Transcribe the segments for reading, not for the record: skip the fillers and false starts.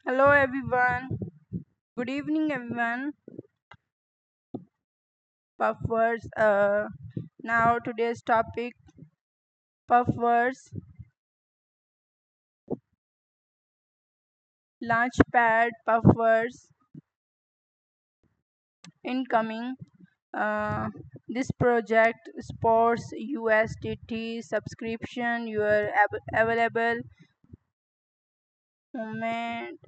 Hello everyone. Good evening everyone. Puffwords. Now today's topic Puffwords Launchpad Puffwords incoming. Uh, this project sports USDT subscription. Your available moment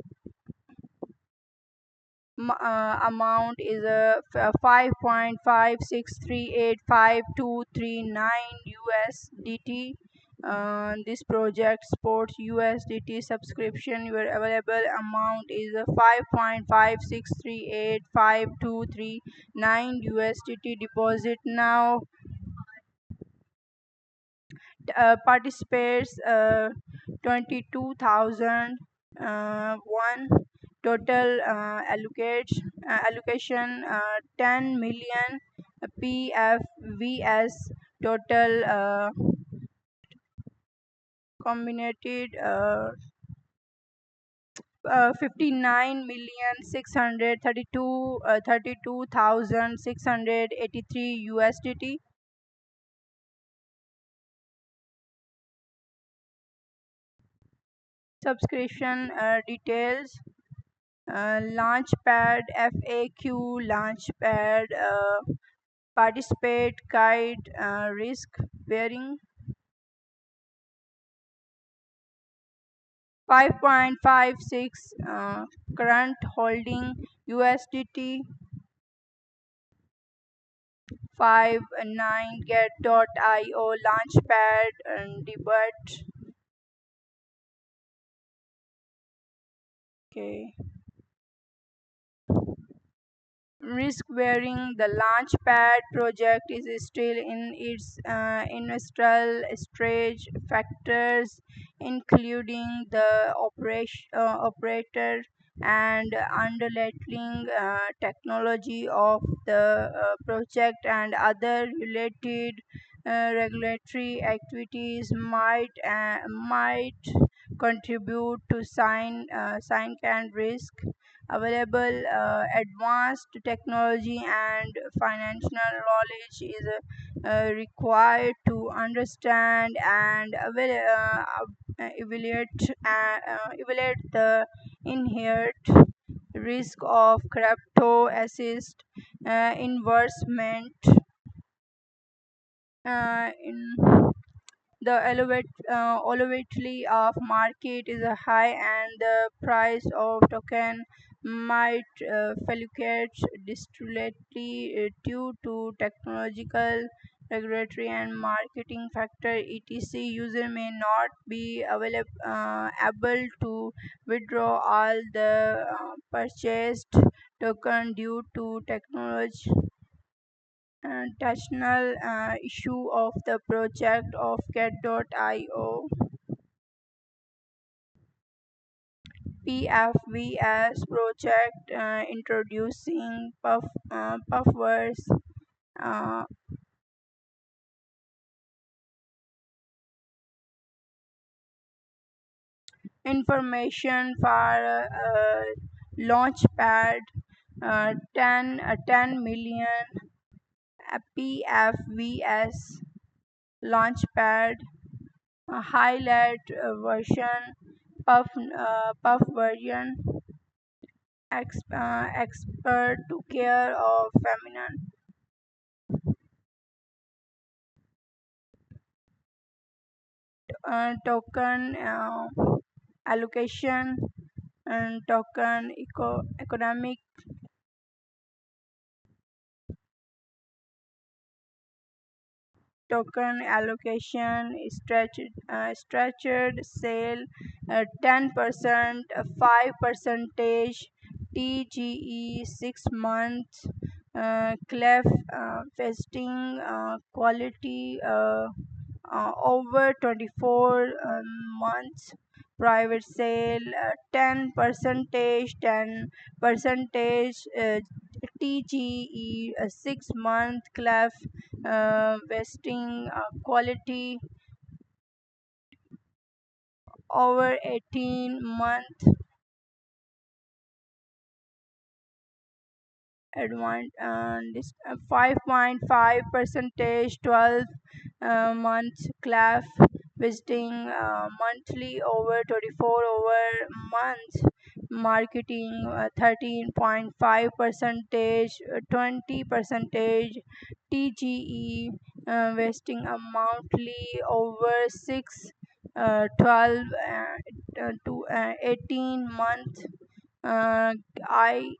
amount is a 5.56385239 USDT. This project supports USDT subscription. Your available amount is a 5.56385239 USDT. Deposit now. Participates 22,000 one total allocation 10 million PFVS total combined 59,632,683 USDT. Subscription details. Launchpad FAQ, Launchpad participate guide, risk bearing 5.56 current holding USDT 59 get.io launchpad and debut. Okay. Risk bearing. The Launchpad project is still in its initial stage. Factors including the operator and underlying technology of the project and other related regulatory activities might contribute to sign can risk. Available advanced technology and financial knowledge is required to understand and evaluate the inherent risk of crypto assist investment in the elevator of market is high and the price of token might fluctuate drastically due to technological, regulatory, and marketing factor. etc. User may not be able to withdraw all the purchased token due to technology national issue of the project of cat.io PFVS project introducing Puffwords uh, information for launchpad 10 million PFVS launchpad highlight version puff version expert to care of feminine token allocation and token economic token allocation structured sale 10% 5 percentage TGE 6 months clef vesting quality over 24 months private sale 10 percentage 10 percentage TGE 6 month clef vesting quality over 18 month advan 5.5 percentage 12 months class visiting monthly over 24 over months marketing 13.5 percentage 20 percentage TGE wasting a monthly over 6 12 to 18 months uh, I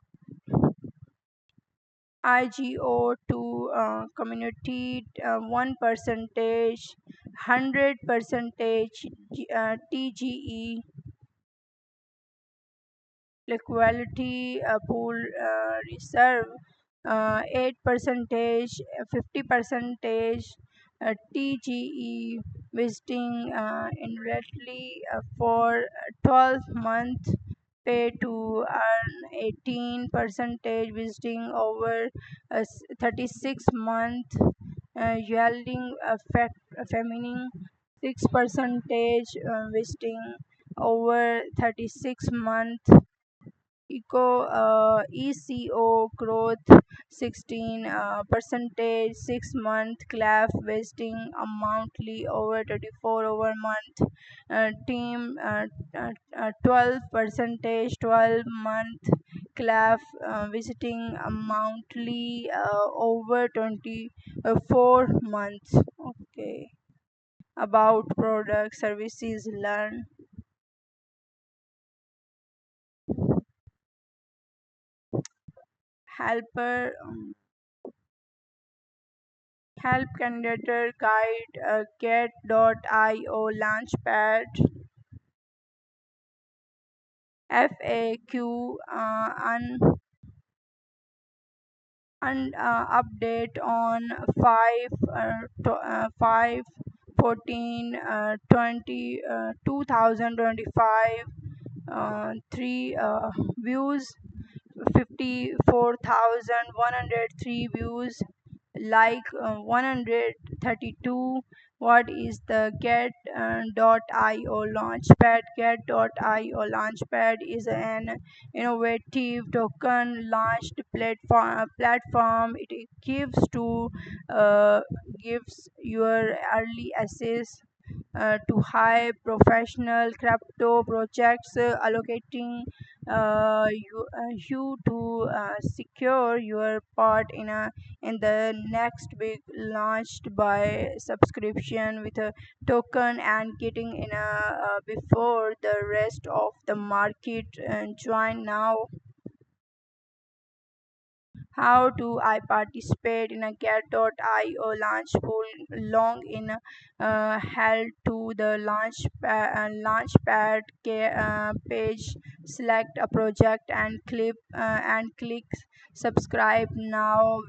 IGO to community 1 percentage 100 percentage TGE liquidity pool reserve 8 percentage 50 percentage TGE visiting indirectly for 12 months pay to earn 18 percentage visiting over 36 months yielding effect feminine 6 percentage visiting over 36 months ECO growth 16 percentage 6 month clap vesting monthly over 24 over month team 12 percentage 12 month clap visiting monthly over 24 months. Okay, about product services learn helper help candidate guide get.io launchpad FAQ update on 5 5 14 20 2025 3 views 54,103 views like 132. What is the get.io launchpad? Get.io launchpad is an innovative token launched platform. It uh, gives your early access to high professional crypto projects allocating you to secure your part in the next big launched by subscription with a token and getting in before the rest of the market. Join now. How do I participate in a get.io launch pool? Log in held to the launchpad page, select a project and click subscribe now.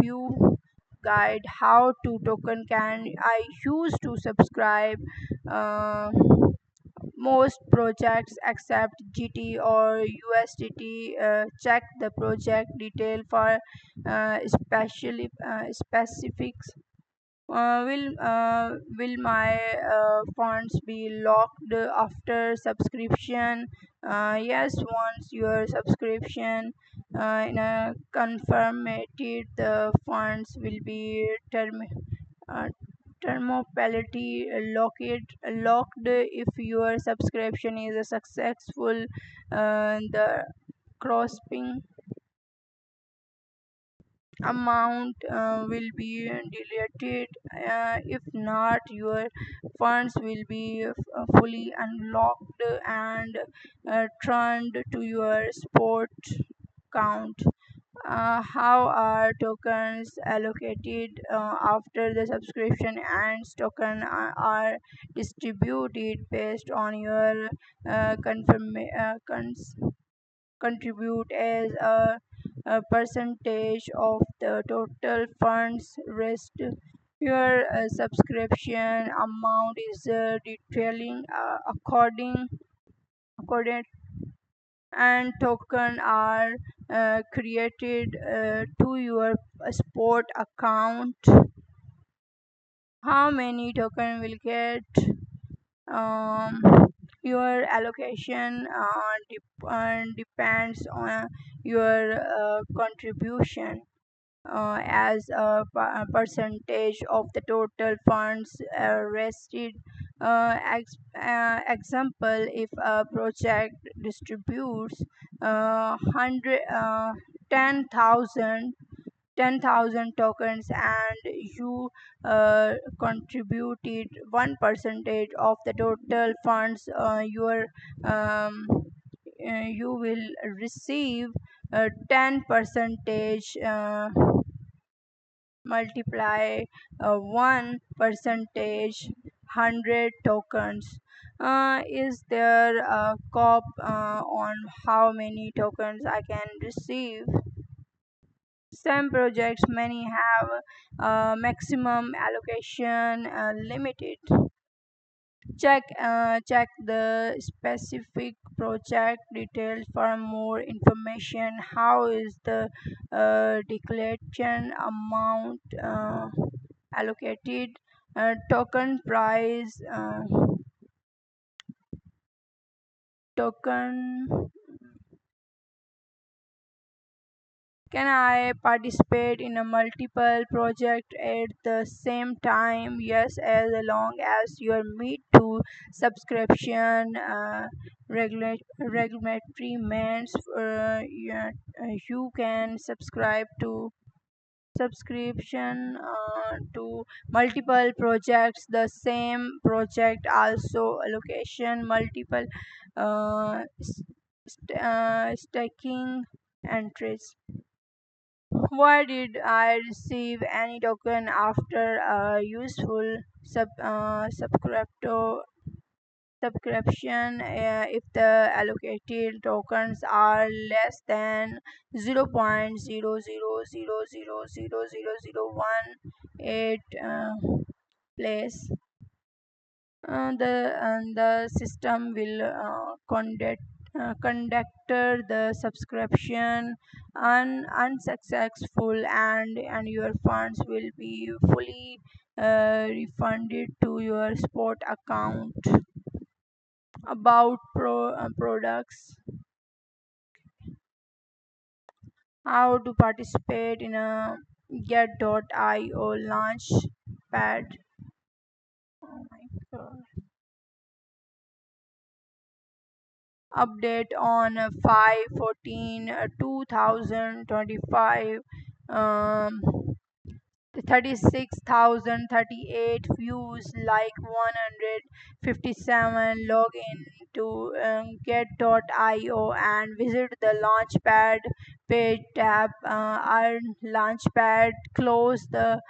View guide how to token can I use to subscribe. Uh, Most projects accept GT or USDT. Check the project detail for specifics. Will my funds be locked after subscription? Yes, once your subscription in a confirmed, the funds will be uh, termopality locked if your subscription is a successful. The crossing amount will be deleted. If not, your funds will be fully unlocked and turned to your sport account. How are tokens allocated after the subscription ends? Tokens are distributed based on your contribute as a percentage of the total funds raised. Your subscription amount is detailing according and token are created to your sport account. How many token will get um, Your allocation depends on your contribution as a percentage of the total funds rested. Example, if a project distributes 10,000 tokens and you contributed 1% of the total funds, you will receive 10 percentage multiply 1 percentage 100 tokens. Is there a cap on how many tokens I can receive? Some projects many have maximum allocation limited. Check the specific project details for more information. How is the declaration amount allocated? Token price, token. Can I participate in a multiple project at the same time? Yes, as long as you meet to subscription regulatory means. You can subscription to multiple projects. The same project also allocation multiple staking entries. Why did I receive any token after a useful subscription if the allocated tokens are less than 0.00000001 place? The system will conduct the subscription unsuccessful, and your funds will be fully refunded to your spot account. About products, how to participate in a get.io launch pad. Oh my god. Update on 5/14/2025. um, 36,038 views, like 157. Log in to get.io and visit the launchpad page. Tab earn launchpad. Close the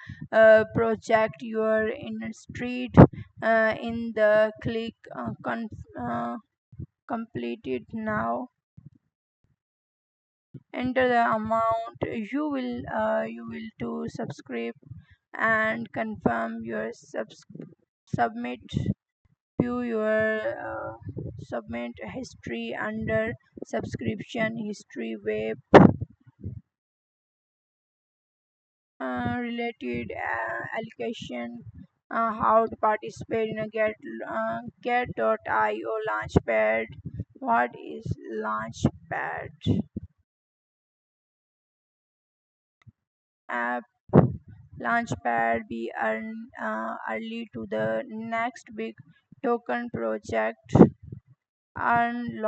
project you are in street in the click completed now. Enter the amount you will to subscribe and confirm your submit. View your submit history under subscription history. Web related allocation. How to participate in a get.io launchpad. What is launchpad? App launchpad be early to the next big token project. Earn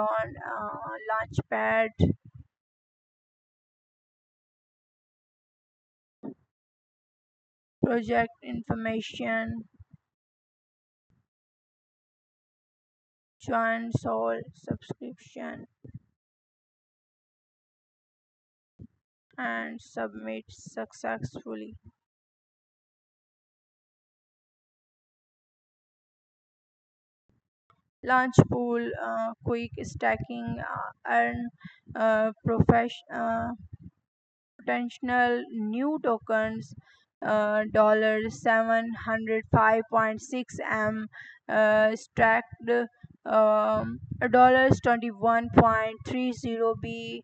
launchpad project information. Join Sol subscription and submit successfully. Launch pool quick stacking. Earn potential new tokens. $705.6 m stacked. $21.30 b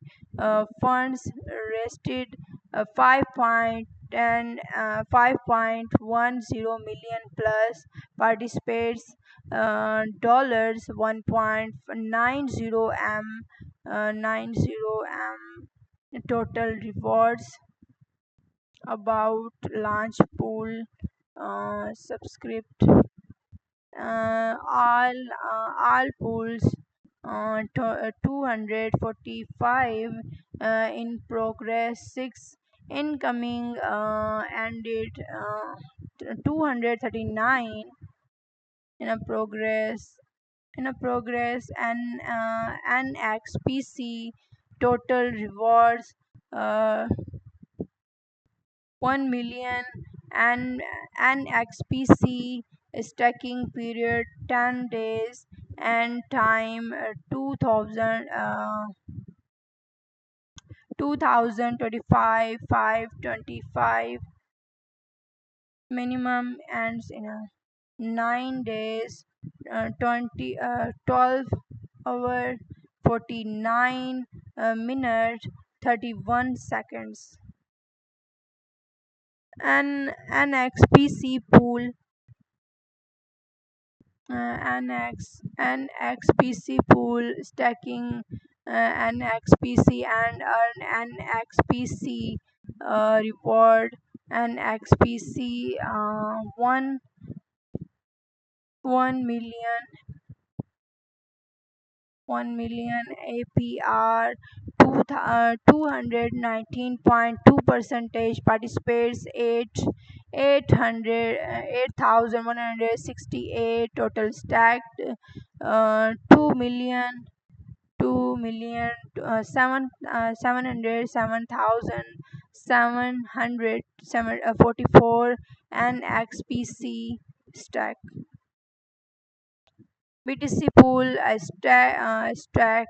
funds rested. 5.10 5.10 million plus participants. dollars 1.90 m total rewards. About launch pool subscript, all pools 245 in progress, 6 incoming, ended 239 in a progress, and NXPC total rewards, uh, 1 million, and NXPC stacking period 10 days, and time 2025 525. Minimum ends in 9 days, 12 hour 49 minute 31 seconds. An XPC pool, NXPC pool stacking, NXPC and earn NXPC reward, NXPC 1 million, 1 million APR, 219.2 percentage participates, 8,168 total stacked, 2 million, 744 and XPC stack. BTC pool stack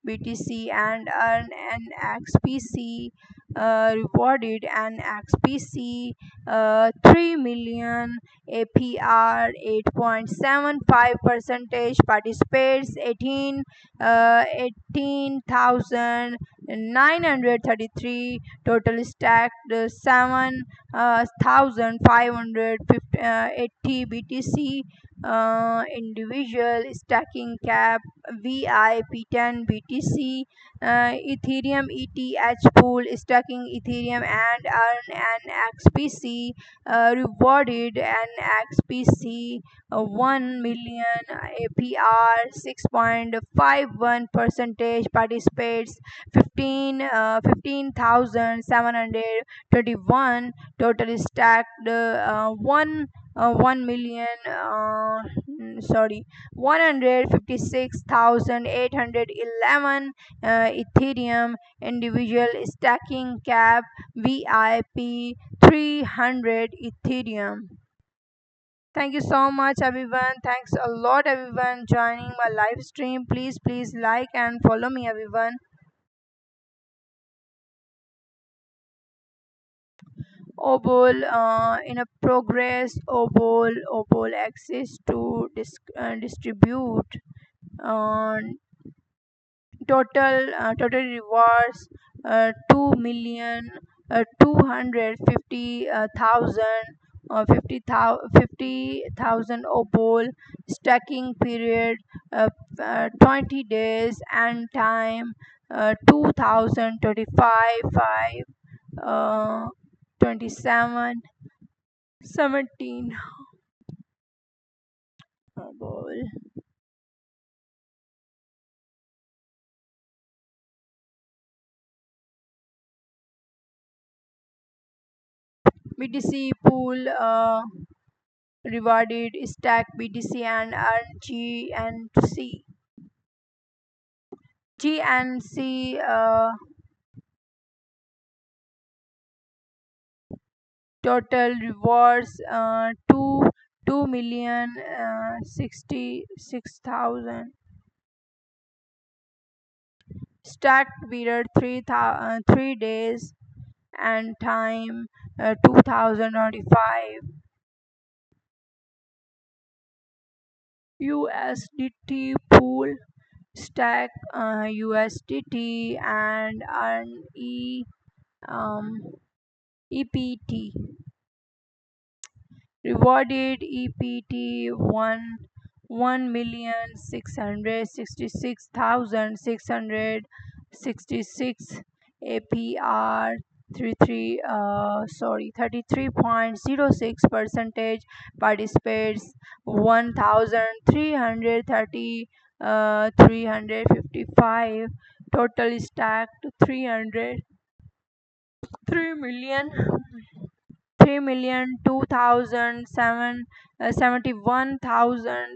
BTC and earn an XPC rewarded an XPC 3 million APR, 8.75 percentage participates, 18,933 total stacked, 7,580 BTC, individual stacking cap VIP10 BTC, Ethereum ETH pool stacking Ethereum and earn an XPC rewarded an XPC 1 million APR, 6.51 percentage participates, 15,721 total stacked, 1 million, 156,811 Ethereum, individual stacking cap VIP 300 Ethereum. Thank you so much, everyone. Thanks a lot, everyone, joining my live stream. Please like and follow me, everyone. Obol in a progress. Obol access to distribute uh, total rewards 2 million 250,000 50,000 obol, stacking period 20 days, and time 2025 5 27 17 obol. BTC pool rewarded stack BTC and earn GNC. GNC total rewards 2 million 66,000. Stacked period 3 days, and time 2025. USDT pool stack USDT and earn EPT rewarded EPT 1 1,666,666 APR 33.06 percentage participates 1,330 355 total stacked 3 million 2,071,000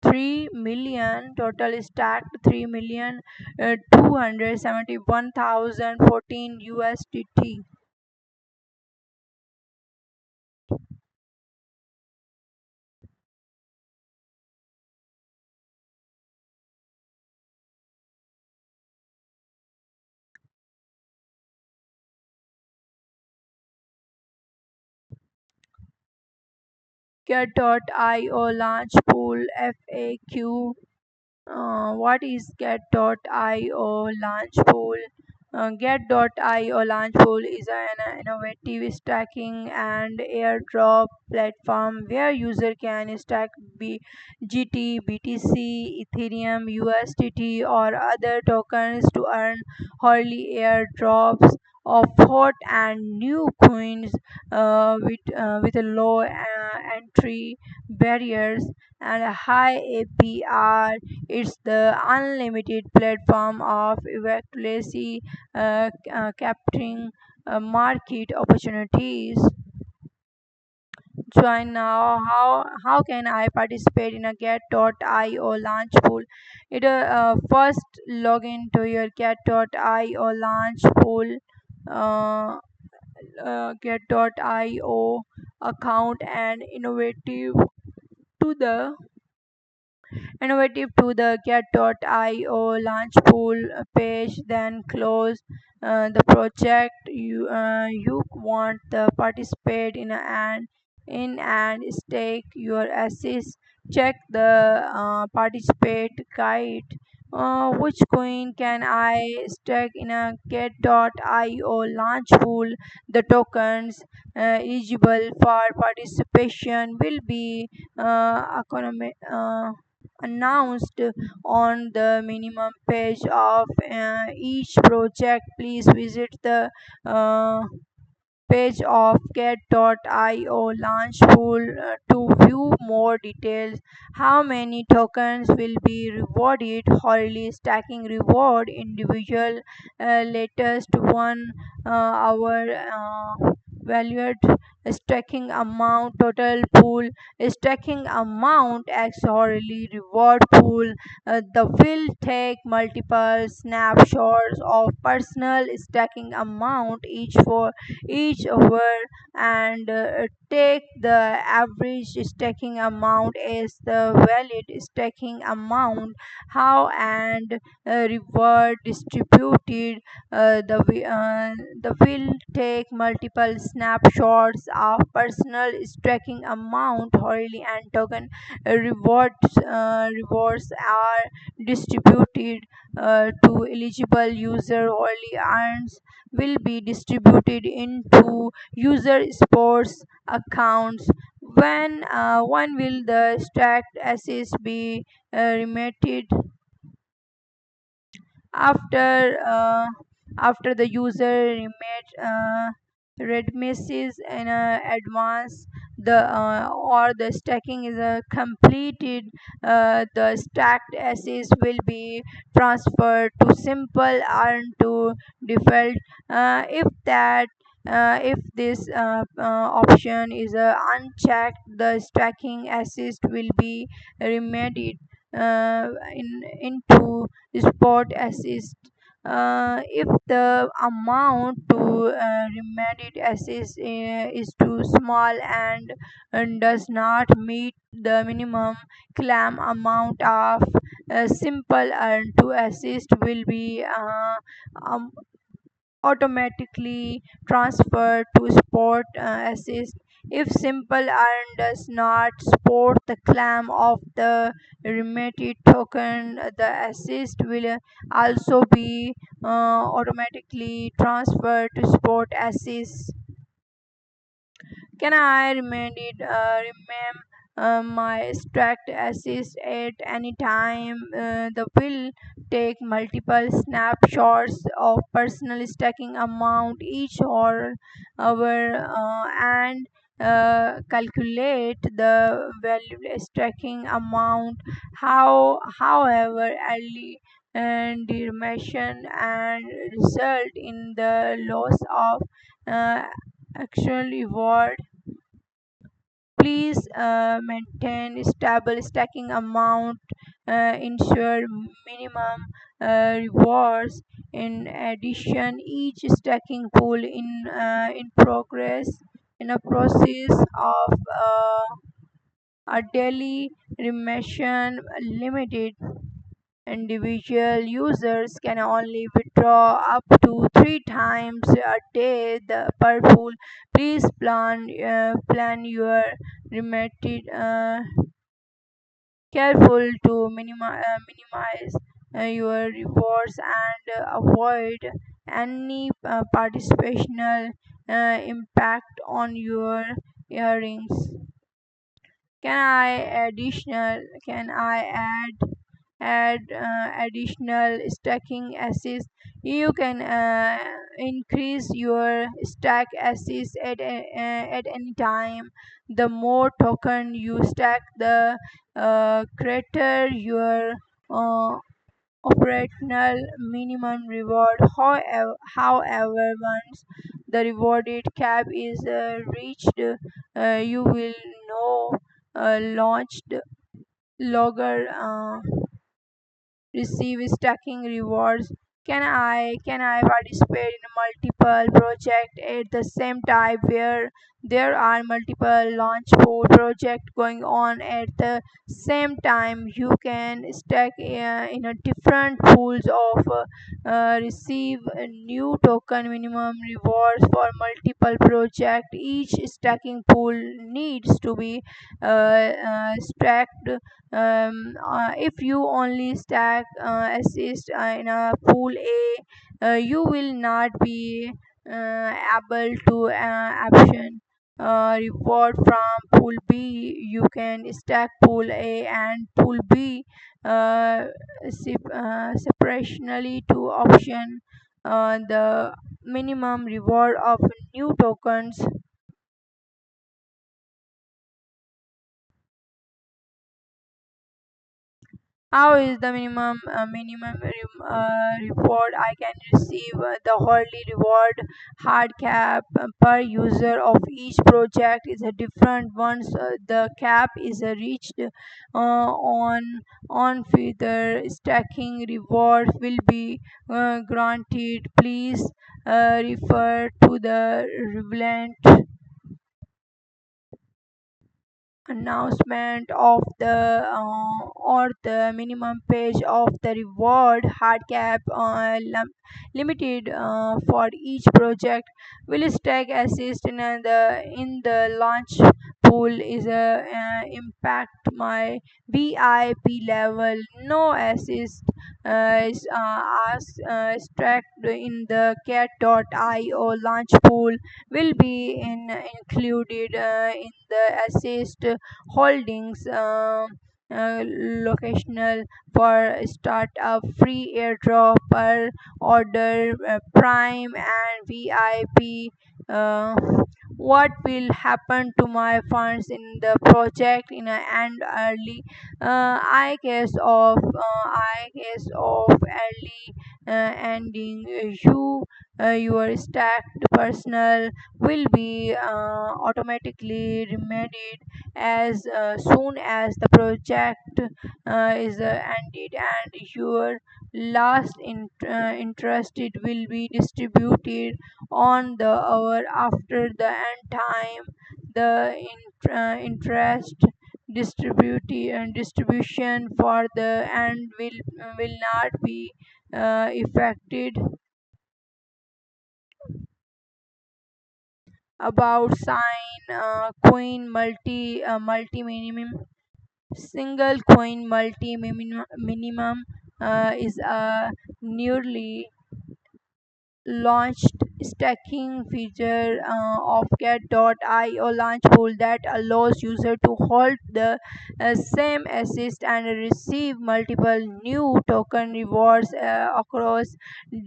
3 million total stacked 3 million 271,014 USDT. Get.io launch pool FAQ. What is Get.io launch pool? Get.io launch pool is an innovative stacking and airdrop platform where user can stack GT, BTC, Ethereum, USDT, or other tokens to earn early airdrops of hot and new coins with a low entry barriers and a high APR. It's the unlimited platform of eventually capturing market opportunities. Join now. How can I participate in a Get.io launch pool? First log into your Get.io launch pool. Uh, Get.io account and to the Get.io launch pool page, then close the project you want to participate in and stake your assets. Check the participate guide. Which coin can I stake in a Get.io launch pool? The tokens eligible for participation will be announced on the minimum page of each project. Please visit the uh, page of Get.io launch pool to view more details. How many tokens will be rewarded? Hourly stacking reward individual latest 1 hour valued stacking amount total pool stacking amount x hourly reward pool. The will take multiple snapshots of personal stacking amount each hour and take the average stacking amount as the valid stacking amount. How and reward distributed? The will take multiple snapshots of personal stacking amount hourly and token rewards are distributed to eligible user. Hourly earns will be distributed into user sports accounts. When will the stacked assets be remitted? After uh, after the user remittances in advance or the stacking is completed, the stacked assets will be transferred to simple earn to default. If this option is unchecked, the stacking assist will be remitted into spot assist. If the amount to remedied assist is too small and does not meet the minimum claim amount of simple earn to assist will be um, automatically transferred to sport assist. If simple earn does not support the claim of the remitted token, the assist will also be automatically transferred to sport assist. Can I remain it? my stacked assist at any time. The will take multiple snapshots of personal stacking amount each hour and calculate the value stacking amount. However, early and determination and result in the loss of uh, actual reward. Please maintain stable stacking amount, ensure minimum rewards. In addition, each stacking pool in a process of a daily remission limited. Individual users can only withdraw up to 3 times a day per pool. Please plan your remitted careful to minimize your rewards and avoid any participational impact on your earnings. Can I add additional stacking assist? You can increase your stack assist at any time. The more token you stack, the greater your uh, operational minimum reward. However, once the rewarded cap is reached, you will know launched logger receive stacking rewards. Can I participate in multiple projects at the same time where there are multiple launch pool projects going on at the same time? You can stack in a different pools of receive a new token minimum rewards for multiple projects. Each stacking pool needs to be stacked. If you only stack assist in a pool A, you will not be able to option reward from pool B. You can stack pool A and pool B separationally to option the minimum reward of new tokens. How is the reward I can receive? The hourly reward hard cap per user of each project is a different. Once the cap is reached on further stacking, reward will be granted. Please refer to the relevant announcement of the or the minimum page of the reward hard cap limited for each project will stack assist in the launch pool is impact my VIP level. No assist is stacked in the cat.io launch pool will be included in the assist holdings. Locational for startup free airdrop per order prime and VIP. uh, what will happen to my funds in the project in a end early I case of early ending. Your stacked personal will be automatically remedied as soon as the project is ended, and your last interested will be distributed on the hour after the end time. The interest distribution for the end will not be affected. About sign coin multi minimum single coin multi minimum is a newly launched stacking feature of Get.io launch pool that allows user to hold the same assist and receive multiple new token rewards across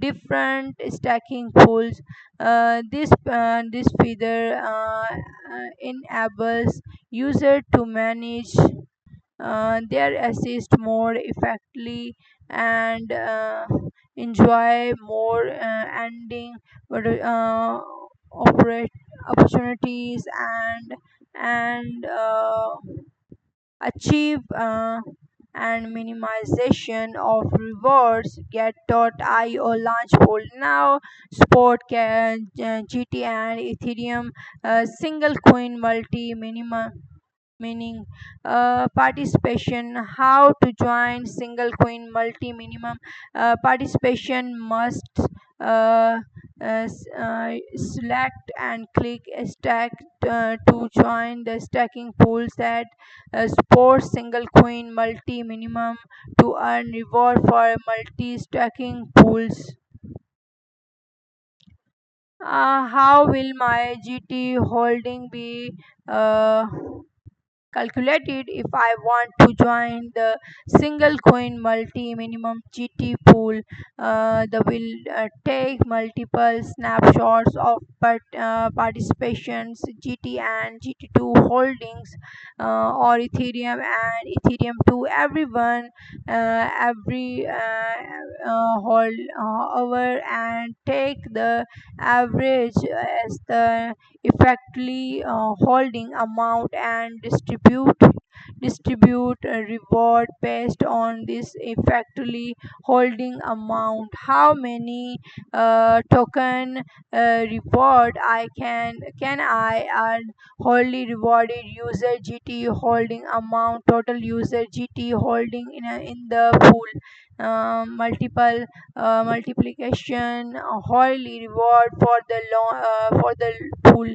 different stacking pools. This feature enables user to manage their assist more effectively and enjoy more ending operate opportunities and achieve and minimization of rewards. Get.io launch pool now support GT and Ethereum single coin multi minimum meaning participation. How to join single coin multi minimum participation must uh, select and click stack to join the stacking pools that support single coin multi minimum to earn reward for multi stacking pools. How will my GT holding be uh, calculated if I want to join the single coin multi minimum GT pool? The will take multiple snapshots of participations GT and GT2 holdings or Ethereum and Ethereum to everyone every hold hour and take the average as the effectively holding amount and distribute a reward based on this effectively holding amount. How many token reward can I earn? Wholly rewarded user GT holding amount, total user GT holding in the pool, multiple multiplication, wholly reward for the pool.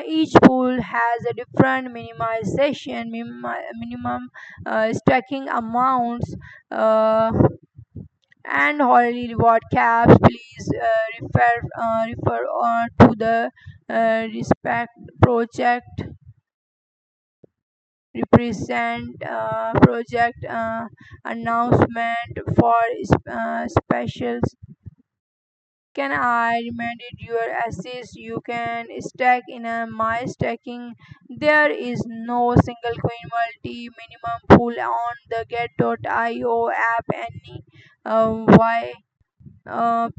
Each pool has a different minimum stacking amounts and wholly reward caps. Please refer to the respect project represent project announcement for specials. Can I reminded your assist you can stack in a my stacking? There is no single coin multi minimum pool on the Get.io app. Any why?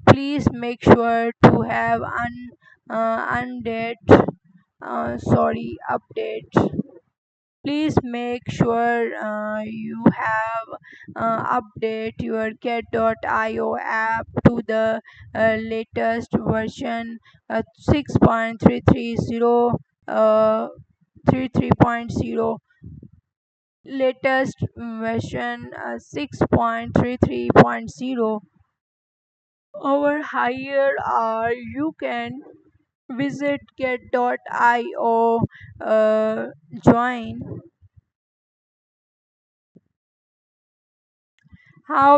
Please make sure to have undate update. Please make sure you have update your Get.io app to the latest version 6.330 33.0, latest version 6.33.0 or higher. You can visit Get.io, join. How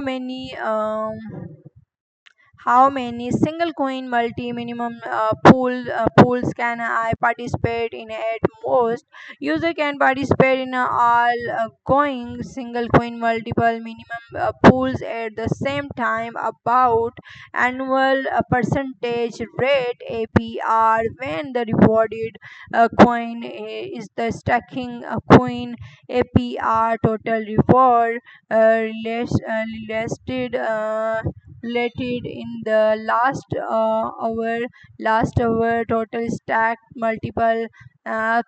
many single coin multi minimum pools can I participate in at most? User can participate in all going single coin multiple minimum pools at the same time. About annual percentage rate APR when the rewarded coin is the stacking coin APR total reward listed related in the last hour total stack multiple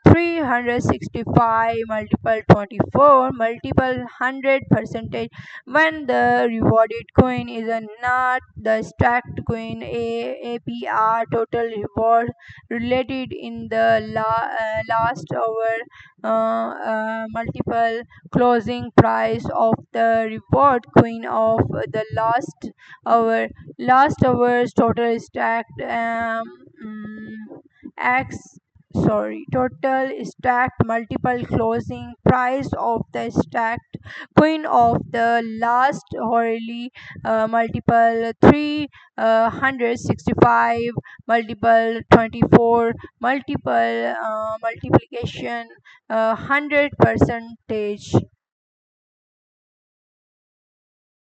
365 multiple 24 multiple 100 percentage when the rewarded coin is a not the stacked coin APR total reward related in the last hour multiple closing price of the reward coin of the last hour's total stacked x total stacked multiple closing price of the stacked coin of the last hourly multiple 365 multiple 24 multiple multiplication 100 percentage.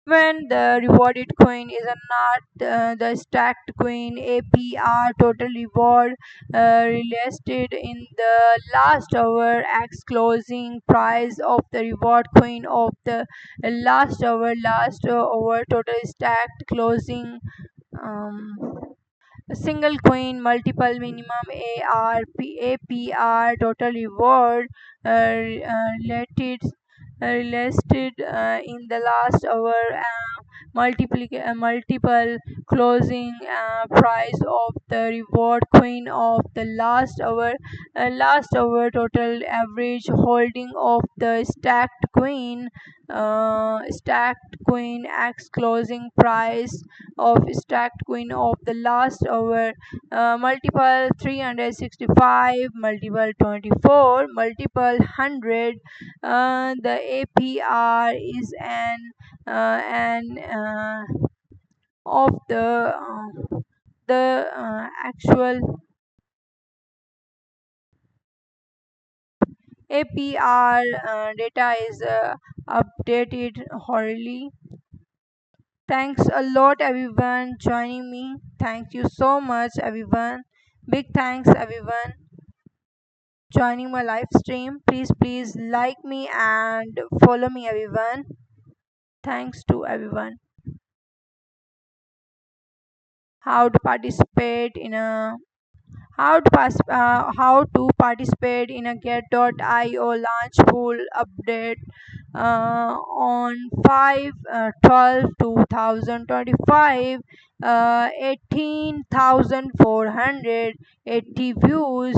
When the rewarded coin is a not the stacked coin APR total reward listed in the last hour X closing price of the reward coin of the last hour total stacked closing um, a single coin multiple minimum APR total reward related listed in the last hour multiple closing price of the reward coin of the last hour total average holding of the stacked coin x closing price of stacked coin of the last hour multiple 365 multiple 24 multiple 100 the APR is an of the actual APR data is updated hourly. Thanks a lot everyone joining me. Thank you so much everyone. Big thanks everyone joining my live stream. Please like me and follow me everyone. Thanks to everyone. How to participate in a how to participate in a get.io launch pool update on 5 12 2025 18,480 views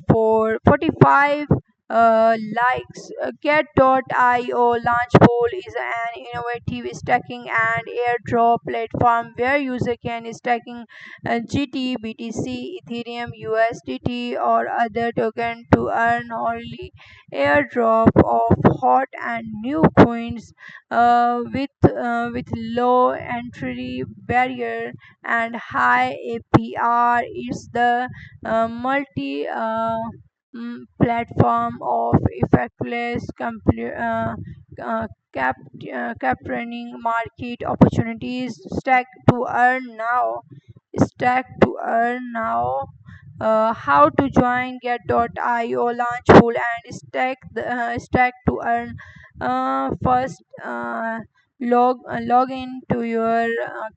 for 45 likes. Get.io launch pool is an innovative stacking and airdrop platform where user can stacking GT, BTC, Ethereum, USDT, or other token to earn only airdrop of hot and new coins with low entry barrier and high APR. It's the multi platform of effectless capturing market opportunities. Stack to earn now. How to join get.io launch pool and stack to earn. First, log in to your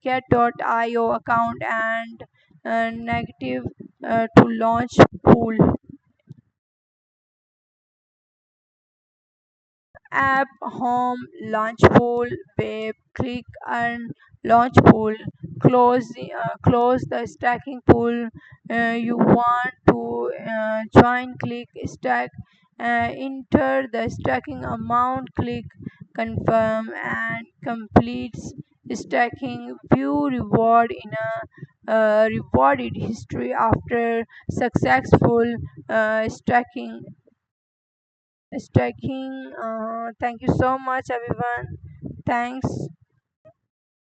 get.io account and negative to launch pool. App home launch pool web click and launch pool. Close the stacking pool you want to join. Click stack, enter the stacking amount, click confirm and completes stacking. View reward in a rewarded history after successful stacking. Thank you so much everyone. Thanks.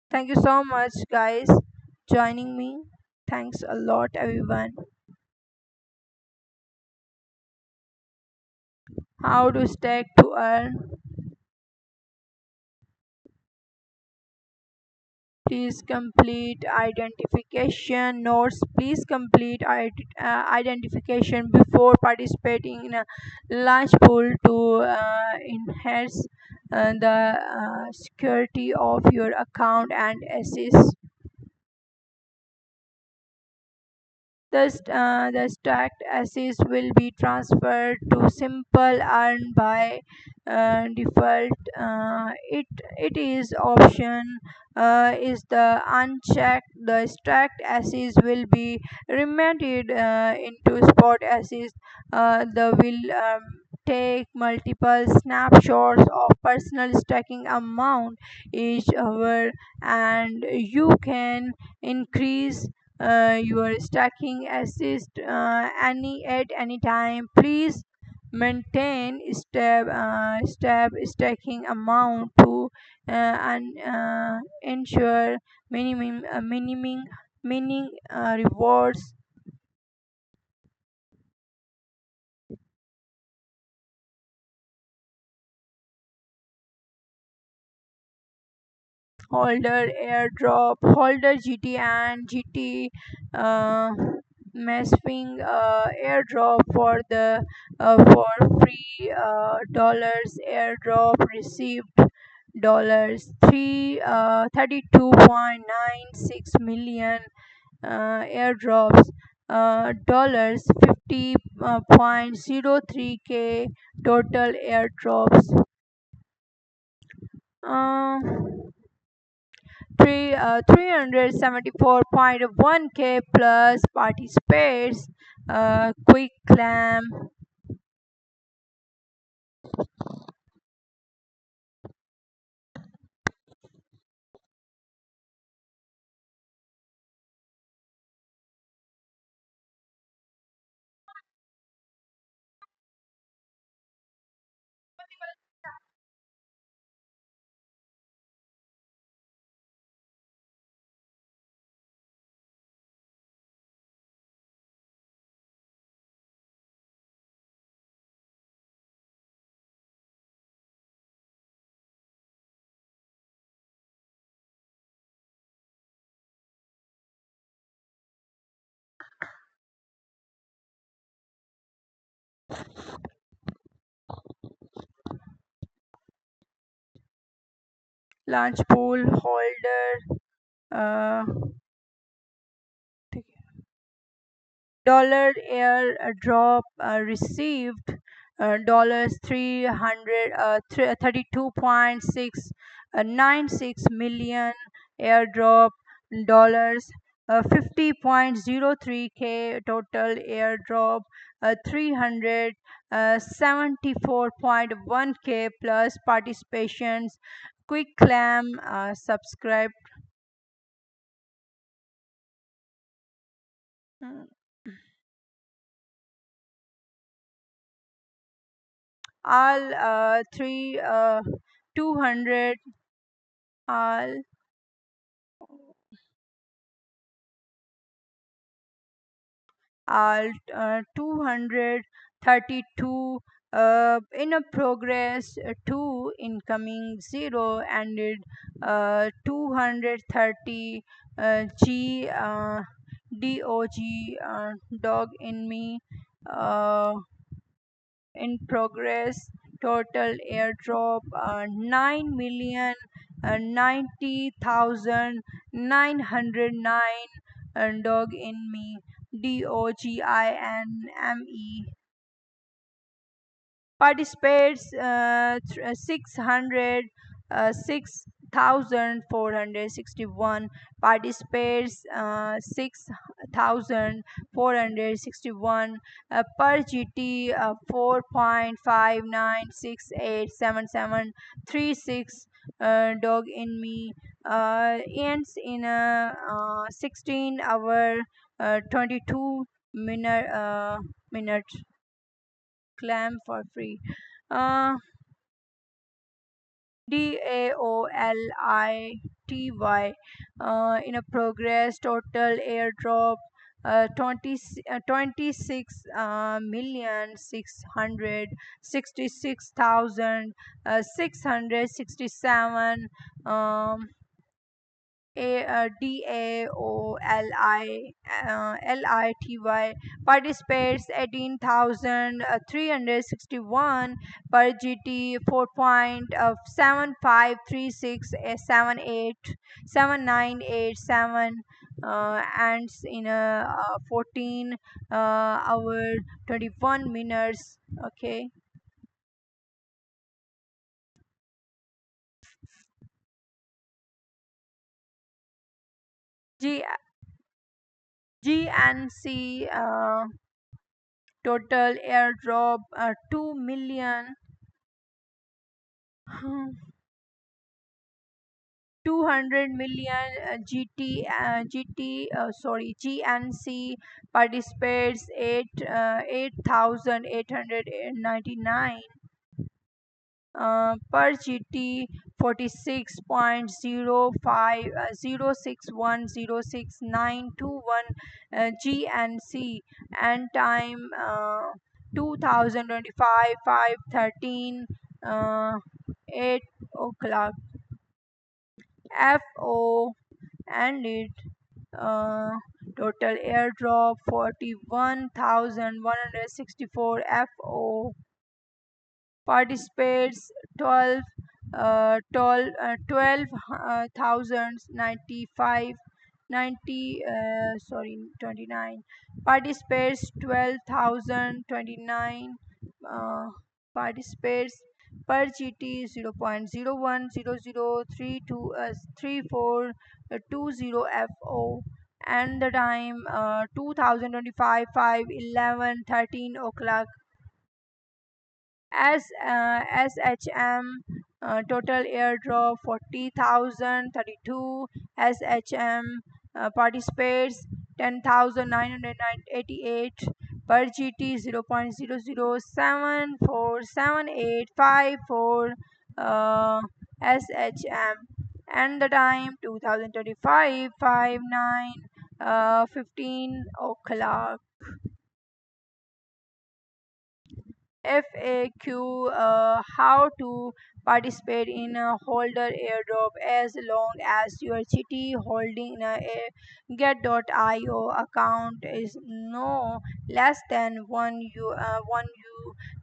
Thank you so much guys joining me. Thanks a lot everyone. How to stack to earn. Please complete identification notes. Please complete identification before participating in a launch pool to enhance the security of your account and assist. The stacked assets will be transferred to simple earn by default. It is option is the unchecked. The stacked assets will be remitted into spot assets. The will take multiple snapshots of personal stacking amount each hour, and you can increase your stacking assist at any time. Please maintain step stacking amount to and ensure minimum rewards. Holder airdrop, holder GT and GT uh, messing airdrop for the for free dollars airdrop received dollars 32.96 million airdrops dollars 50.03 k total airdrops. Uh, 374.1k plus participates. Quick clam launch pool holder. Uh, dollar airdrop received dollars 32.696 million airdrop dollars 50.03k total airdrop 374.1k plus participations. Quick clam subscribe. Mm, all three 200 all all 232 in a progress 2 incoming 0 ended 230 g dog dog in me uh, in progress. Total airdrop 9 million 90,909 dog in me DOGINME participates 600 6,461 participates 6,461 per GT 4.59687736 dog in me ends in a 16 hour 22 minute clam for free. Uh, DAOLITY in a progress total airdrop 26 million 666,000 667 DAOLITY participates 18,361 per GT 4.7536787987 ends in a 14 hour 21 minutes. Okay. G GNC total airdrop 2 million 200 million GNC participates, 8,899 per GT, 46.05 GNC, and time 2025 5:13 8 o'clock. FO and it uh, total airdrop 41,164 FO participates 12,095 90 sorry 29 participates 12,029 uh, participates per GT 0.010032 FO, and the time 2025 5:11 o'clock. As SHM total airdrop 40,032 SHM participates 10,988 per GT 0.00747854 SHM, and the time 2025 5:9 o'clock. FAQ, how to participate in a holder airdrop as long as your GT holding in a get.io account is no less than one, you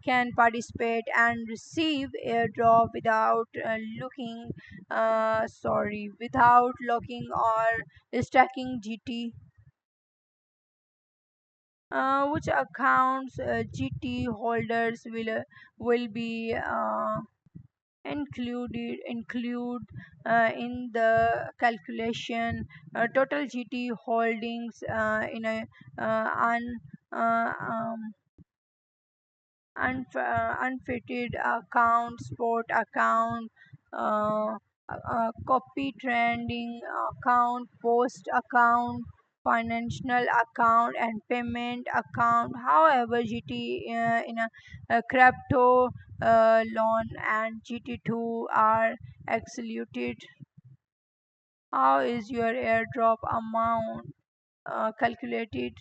can participate and receive airdrop without without locking or stacking GT. Which accounts GT holders will be include in the calculation. Total GT holdings in a un unfitted account, sport account, copy trading account, post account, financial account, and payment account. However, GT in a crypto loan and GT2 are excluded. How is your airdrop amount calculated?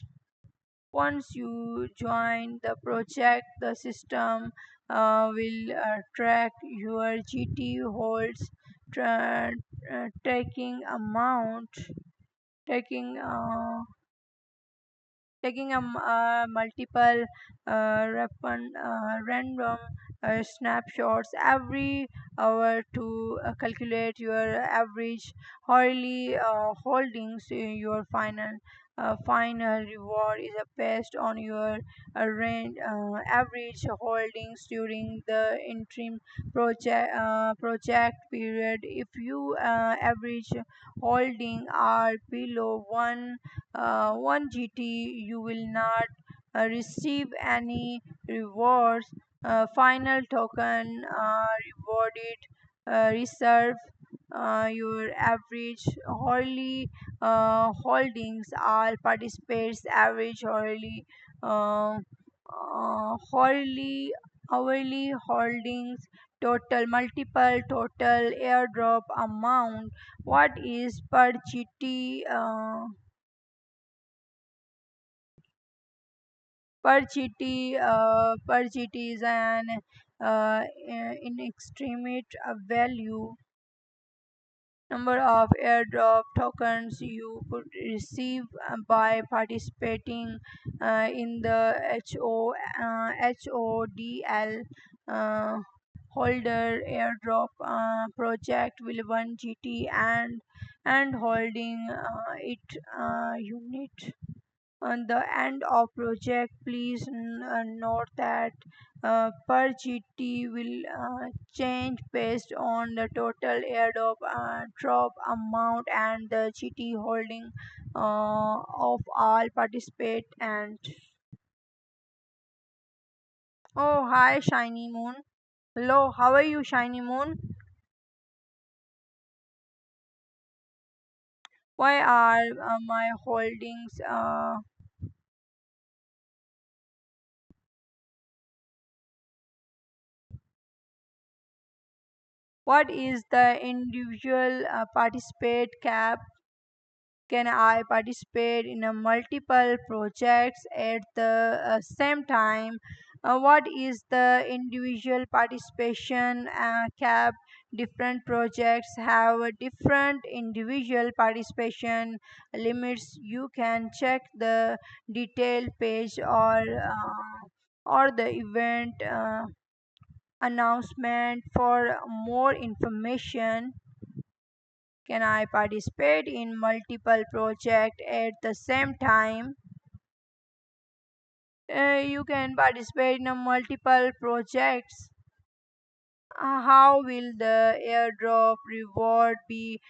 Once you join the project, the system will track your GT holds, tra- taking amount, taking multiple random snapshots every hour to calculate your average hourly holdings. Your final reward is based on your average holdings during the interim project period. If you average holding are below 1 GT, you will not receive any rewards. Final token rewarded reserve your average hourly holdings. All participants average hourly holdings total multiple total airdrop amount. What is per GT? Per GT is an inextremate value number of airdrop tokens you could receive by participating in the HODL uh, holder airdrop project will 1 GT and holding it unit. On the end of project, please note that per GT will change based on the total airdrop drop amount and the GT holding of all participants. Oh, hi, Shiny Moon. Hello, how are you, Shiny Moon? Why are my holdings what is the individual participate cap? Can I participate in a multiple projects at the same time? What is the individual participation cap? Different projects have a different individual participation limits. You can check the detail page or the event announcement for more information. Can I participate in multiple projects at the same time? You can participate in multiple projects. How will the airdrop reward be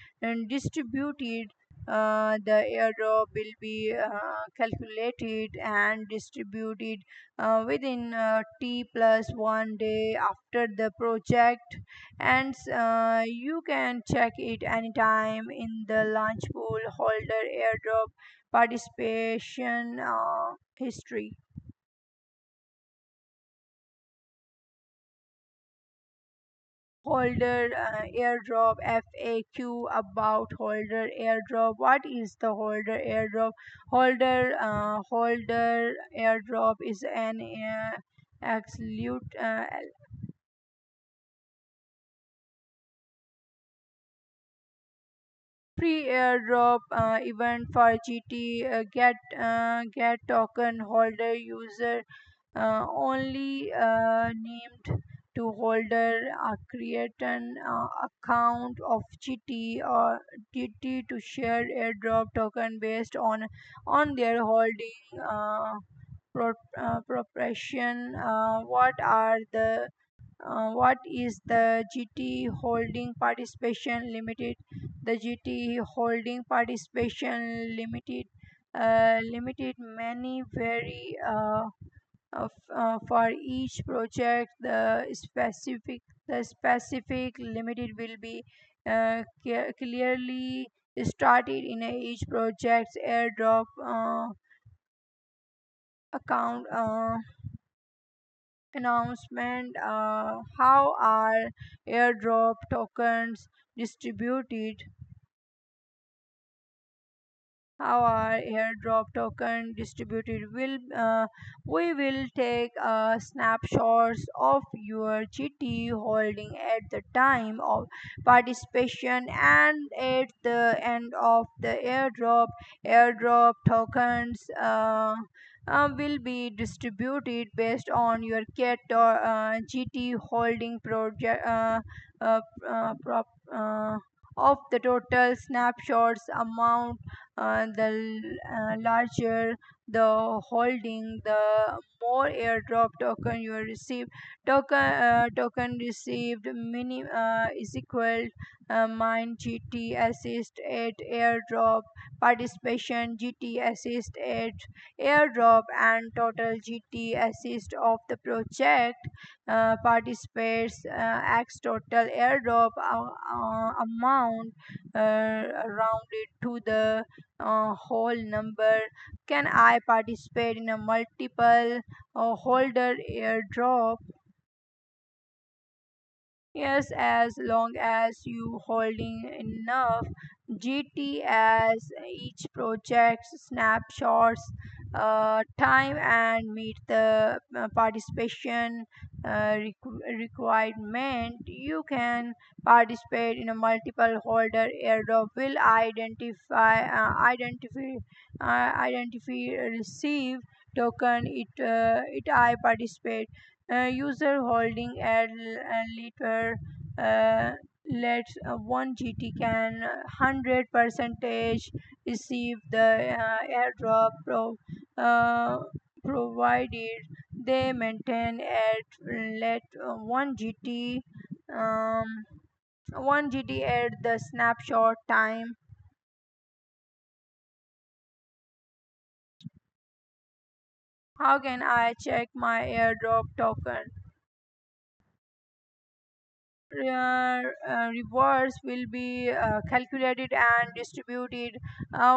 distributed? The airdrop will be calculated and distributed within T plus 1 day after the project, and you can check it anytime in the launch pool holder airdrop participation history. Holder airdrop FAQ about holder airdrop. What is the holder airdrop? Holder airdrop is an absolute pre-airdrop event for GT get token holder user only named to holder create an account of GT or GT to share airdrop token based on their holding proportion. What is the GT holding participation limited? The GT holding participation limited many vary for each project. The specific limited will be clearly started in each project's airdrop account announcement. How are airdrop tokens distributed? How are airdrop token distributed? We will take snapshots of your GT holding at the time of participation and at the end of the airdrop. Airdrop tokens will be distributed based on your cat or GT holding project prop, of the total snapshots amount. The larger the holding, the more airdrop token you receive. Token received is equal mine GT assist at airdrop participation GT assist at airdrop and total GT assist of the project participates x total airdrop amount rounded to the whole number. Can I participate in a multiple holder airdrop? Yes, as long as you holding enough GT as each project's snapshots time and meet the participation requirement, you can participate in a multiple holder airdrop. Will identify receive token it I participate. User holding at liter let 1 GT can 100 percentage receive the airdrop uh, provided they maintain at let 1 GT um, 1 GT at the snapshot time. How can I check my airdrop token? rewards will be calculated and distributed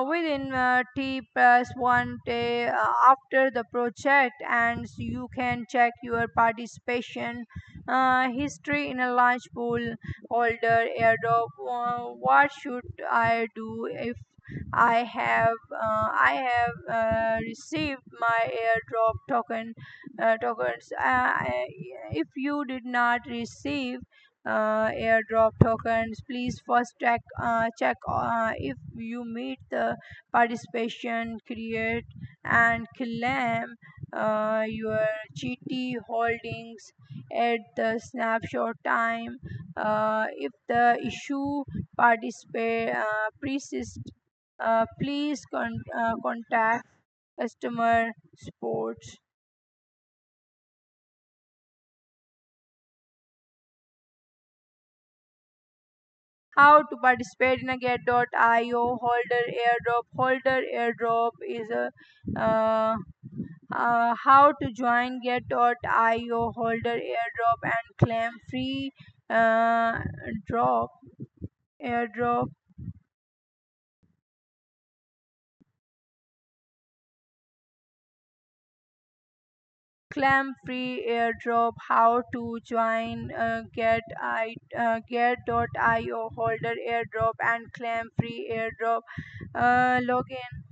within T plus 1 day after the project, and you can check your participation history in a launch pool holder airdrop. What should I do if I have received my airdrop tokens? If you did not receive airdrop tokens, please first check if you meet the participation create and claim your GT holdings at the snapshot time. If the issue participate persists, please contact customer support. How to participate in a get.io holder airdrop? Holder airdrop is a how to join get.io holder airdrop and claim free uh, drop airdrop. Claim free airdrop. How to join get.io holder airdrop and claim free airdrop. Login.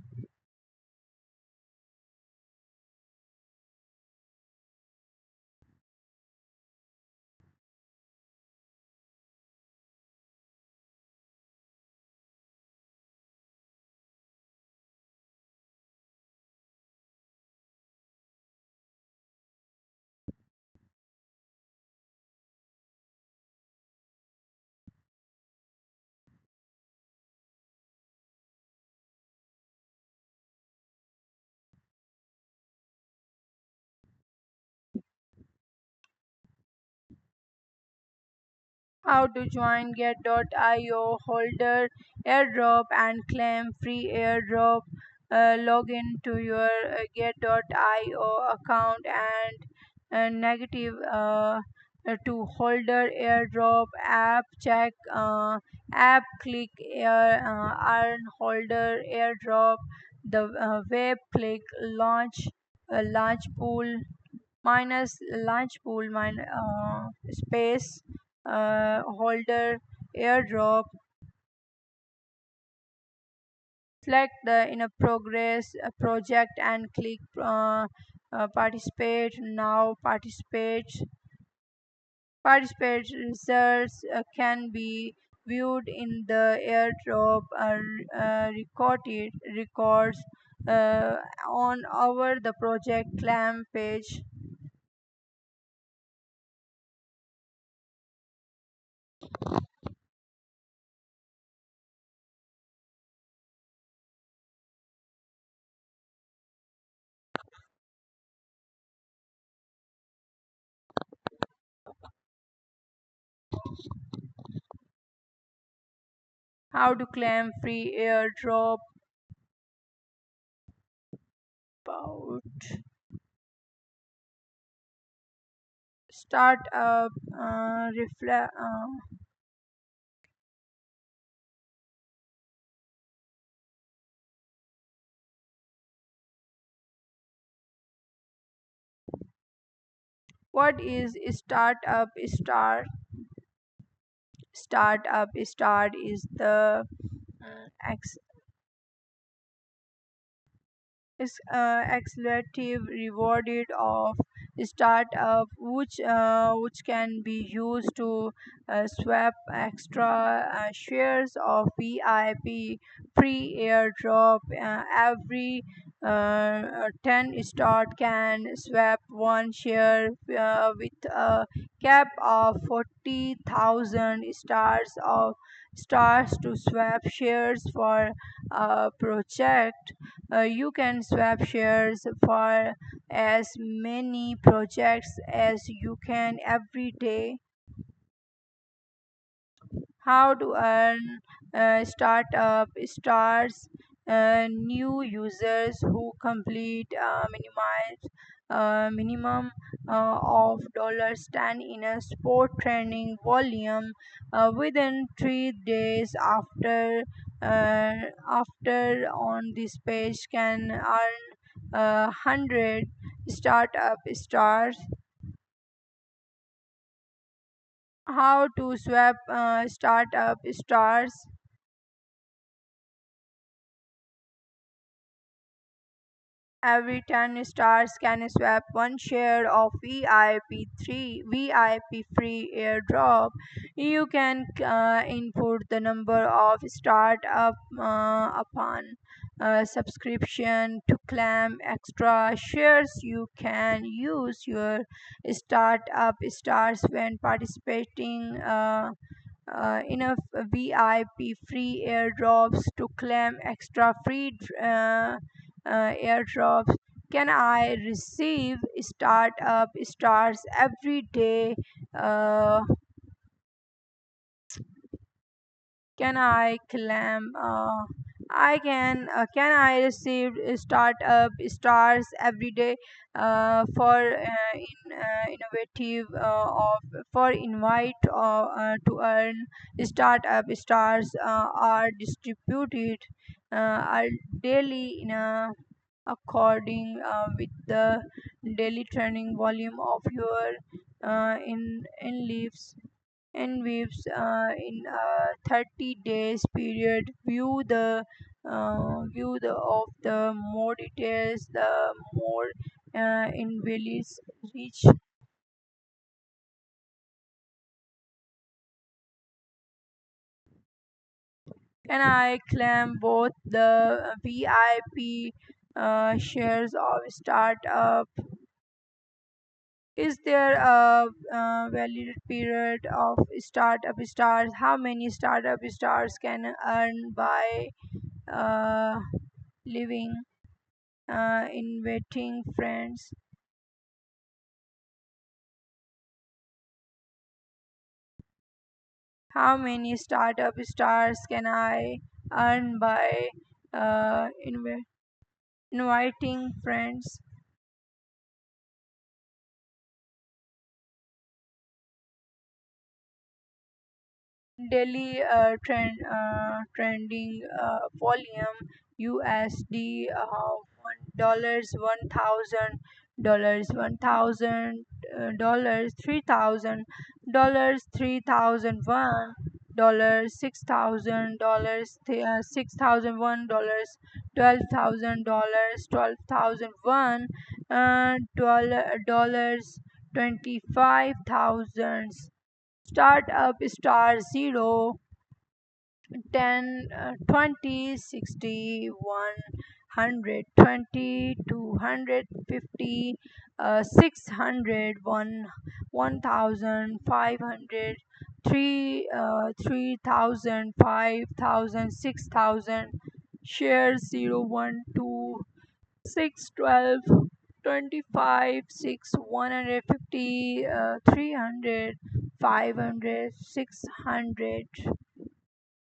How to join get.io holder airdrop and claim free airdrop. Log into your get.io account and negative to holder airdrop app. Check app, click earn holder airdrop. The web, click launch pool minus launch pool space holder airdrop. Select the in a progress project and click participate now. Participate results can be viewed in the airdrop recorded records on our the project claim page. How to claim free airdrop? About startup what is startup start is the ex- is accelerative rewarded of startup which can be used to swap extra shares of VIP free airdrop. Every 10 start can swap one share with a cap of 40,000 stars to swap shares for a project. You can swap shares for as many projects as you can every day. How to earn startup stars? New users who complete minimize minimum of $10 in a sport training volume within 3 days after on this page can earn 100 startup stars. How to swap startup stars? Every 10 stars can swap one share of VIP free airdrop. You can input the number of startup upon subscription to claim extra shares. You can use your startup stars when participating enough VIP free airdrops to claim extra free airdrops. Can I receive startup stars every day? Uh, can I claim? I can. Can I receive startup stars every day for innovative of for invite to earn startup stars are distributed are daily in a according with the daily training volume of your in leaves in waves in a 30 days period. View the of the more details, the more in valleys reach. Can I claim both the VIP shares of startup? Is there a valid period of startup stars? How many startup stars can earn by uh, living inviting friends? How many startup stars can I earn by inviting friends? Daily trending volume USD $1,000, $1,000, $3,000, $3,001, $6,000, $6,001, $12,000, $12,001, dollars 25,000. Startup star 0, 10, 20, 60, 100, 20, 250, 600, 1,000, 500, 3,000, 5,000, 6,000. Shares 0, 1, 2, 6, 12, 25, 6, 150, 300, 500, 600.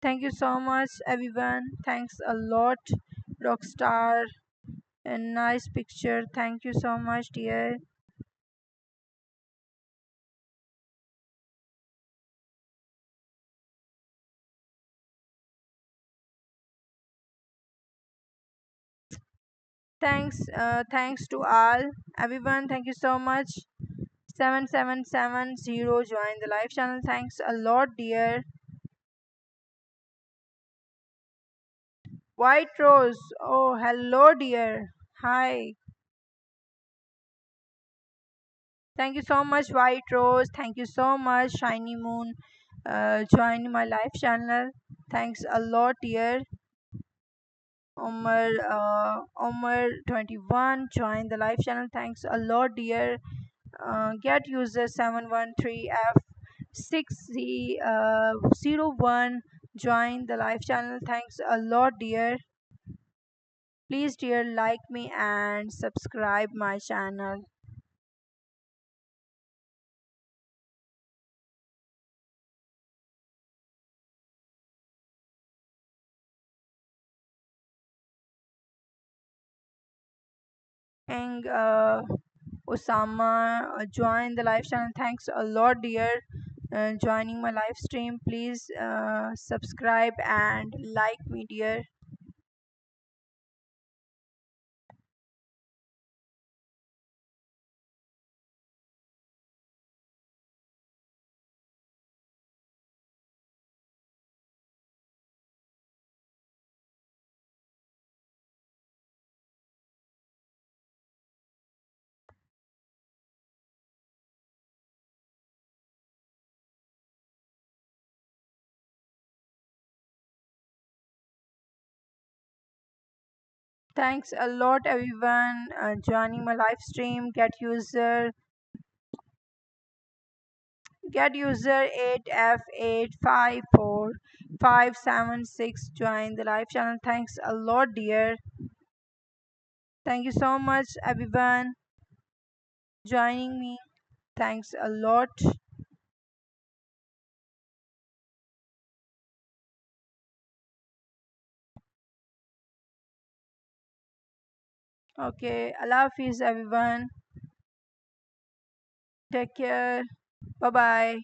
Thank you so much, everyone. Thanks a lot, Rockstar. A nice picture. Thank you so much, dear. Thanks to all, everyone. Thank you so much. 7770 join the live channel. Thanks a lot, dear. White Rose. Oh, hello, dear. Hi. Thank you so much, White Rose. Thank you so much, Shiny Moon. Join my live channel. Thanks a lot, dear. Omar 21 join the live channel. Thanks a lot, dear. Get user 713F601 join the live channel. Thanks a lot, dear. Please, dear, like me and subscribe my channel. And Osama joined the live channel. Thanks a lot, dear, joining my live stream. Please subscribe and like me, dear. Thanks a lot, everyone, joining my live stream. Get user 8F854576 join the live channel. Thanks a lot, dear. Thank you so much, everyone, joining me. Thanks a lot. Okay, Allah Hafiz, everyone. Take care. Bye bye.